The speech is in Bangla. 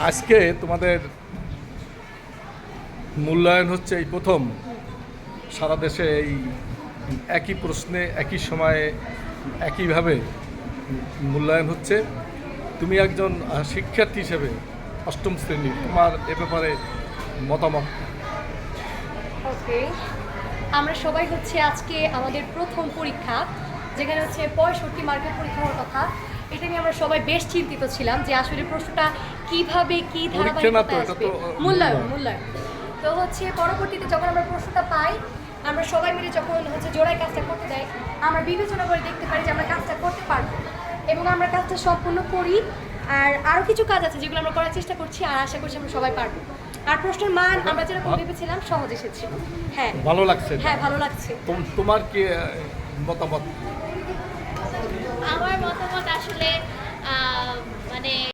আজকে তোমাদের মূল্যায়ন হচ্ছে এই প্রথম সারা দেশে এই একই প্রশ্নে একই সময়ে একইভাবে মূল্যায়ন হচ্ছে। তুমি একজন শিক্ষার্থী হিসেবে অষ্টম শ্রেণী, তোমার এ ব্যাপারে মতামত? ওকে, আমরা সবাই হচ্ছে আজকে আমাদের প্রথম পরীক্ষা, যেখানে হচ্ছে 65 মার্কের পরীক্ষা হওয়ার কথা। এটা নিয়ে আমরা সবাই বেশ চিন্তিত ছিলাম যে আসলে প্রশ্নটা কিভাবে কি ধারাবাহিকতায় আসবে। মূল্যায়ন তো হচ্ছে পরবর্তীতে যখন আমরা প্রশ্নটা পাই, আমরা সবাই মিলে যখন হচ্ছে জোড়ায় কাজটা করতে যাই, আমরা বিবেচনা করে দেখতে পারি যে আমরা কাজটা করতে পারবো এবং আমরা কাজটা সম্পূর্ণ করি। আর আরও কিছু কাজ আছে যেগুলো আমরা করার চেষ্টা করছি, আর আশা করছি আমরা সবাই পারবো। আর প্রশ্নের মান আমরা যেরকম ভেবেছিলাম সহজ এসেছিল। হ্যাঁ, ভালো লাগছে? হ্যাঁ, ভালো লাগছে। তোমার কি মতামত? আমার মতামত আসলে মানে